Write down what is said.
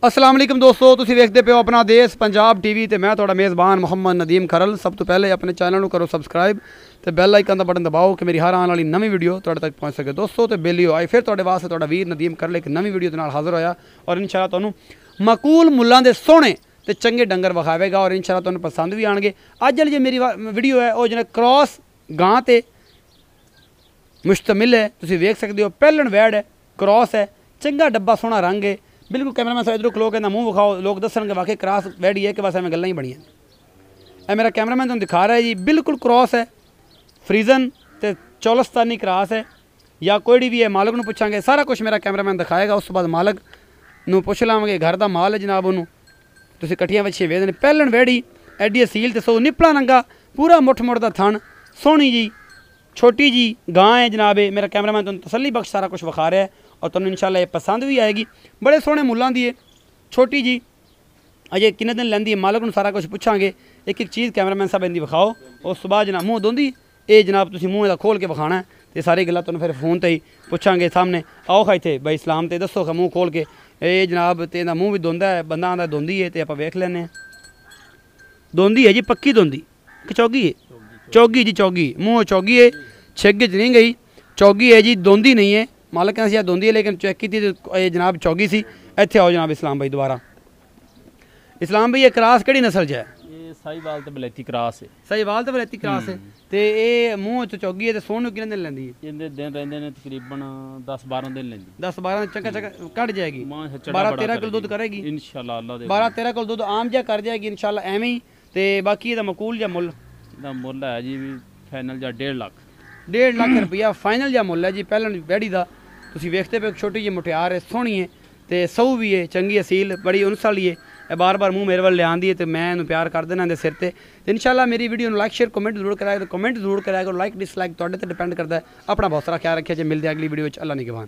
अस्सलाम वालेकुम दोस्तों, तुसीं वेखदे पे हो अपना देश पंजाब टीवी ते मैं तुहाडा मेज़बान मुहम्मद नदीम खरल। सब तो पहले अपने चैनल को करो सबसक्राइब ते बैल आइकन दा बटन दबाओ कि मेरी हर आने वाली नवी वीडियो तुहाडे तक पहुँच सके। दोस्तों तो बेलियो आए फिर तुहाडे वास्ते तुहाडा वीर नदीम खरल एक नवी वीडियो दे नाल हाज़र होया और इंशाअल्लाह तुहानूं मकूल मुल्लां दे सोहणे ते चंगे डंगर विखावेगा और इंशाअल्लाह तुहानूं पसंद भी आएंगे। अज वाली जो मेरी वीडियो है वो जो क्रॉस गां ते मुश्तमिल है। तुसीं वेख सकते हो पहलन वैड़ है, क्रॉस है, चंगा डब्बा सोहना रंग है। बिल्कुल कैमरामैन साहब इधरों खलो के मुँह विखाओ, लोग दसन वाकई क्रॉस वैड़ी है कि बस एवं गल्लां ही बड़ियां। ए मेरा कैमरामैन तुहानूं दिखा रहा है जी, बिल्कुल क्रॉस है, फ्रीजन ते चौलस्तानी क्रॉस है या कोई भी है। मालक नूं पुछांगे, सारा कुछ मेरा कैमरामैन दिखाएगा। उस तो बाद मालक नूं पुछ लावांगे, घर का माल है जनाब, उन्होंने तुसीं कट्ठियां वच्छियां वेखदे ने। पहलन वैड़ी एडी असील ते सो निपला नंगा पूरा मुठ मुठ दा थण, सोहनी जी छोटी जी गां है जनाब। मेरा कैमरामैन तुहानूं तसल्ली बख्श सारा कुछ विखा रहा है और तुहानूं इंशाअल्लाह ये पसंद भी आएगी। बड़े सोहने मुल्लां दी है, छोटी जी अजे किन्ने दिन लैंदी है। मालक नूं सारा कुछ पुछांगे, एक एक चीज़ कैमरामैन साहब इंदी विखाओ। उस तो बाद जनाब मुँह दोंदी ये जनाब तुसीं मूँह दा खोल के विखाना है ते सारी गल्लां तुहानूं फिर फोन ते ही पुछांगे सामने। आओ खा इत्थे भाई इस्लाम ते दसो खा मूँह खोल के। ये जनाब ते इहदा मूँह भी दोंदा है, बंदा आंदा दोंदी है ते आपां वेख लैने आ। दोंदी है जी, पक्की दोंदी कि चौगी है? चौगी जी, चौगी। मूँह चौगी है, छिग च नहीं गई, चौगी है जी, दोंदी नहीं है। मालक कहना दोंदी है लेकिन चेक की थी जनाब चौगी सी। इत्थे आओ जनाब इस्लाम भाई दोबारा। इस्लाम भाई ये क्रॉस किहड़ी नस्ल च है? ये साहिवाल ते बलैती क्रॉस है। साहिवाल ते बलैती क्रॉस है ते ये मूँह च चौगी है ते सोहन किन्ने दिन लैंदी है? इहदे दिन रहिंदे ने तकरीबन 10-12 दिन लैंदी। 10-12 चंगा चंगा कट जाएगी। 12-13 किलो दुध करेगी इंशाअल्लाह। अल्लाह दे 12-13 किलो दुध आम जा कर जाएगी इंशाअल्लाह एवें ही। ते बाकी इहदा मकूल या मुੱਲ? ਇਹਦਾ ਮੁੱਲ ਹੈ ਜੀ ਫਾਈਨਲ ਜਾਂ 1.5 ਲੱਖ। 1.5 ਲੱਖ रुपया फाइनल या मुੱਲ है जी। पहलन वैड़ी का तुसीं वेखते पे छोटी जी मुटियार है, सोहनी है तो सऊ भी है, चंगी असील बड़ी उनस वाली है। बार बार मुँह मेरे वाल लियांदी है तो मैं इन्हूं प्यार कर देना इहदे सिर ते। इंशाअल्लाह मेरी वीडियो लाइक शेयर कमेंट जरूर कराया करो। कमेंट जरूर कराया करो, लाइक डिसलाइक तुहाडे ते डिपेंड करता है। अपना बहुत सारा ख्याल रखिए जी, मिलते अगली वीडियो। अल्लाह निगहबान।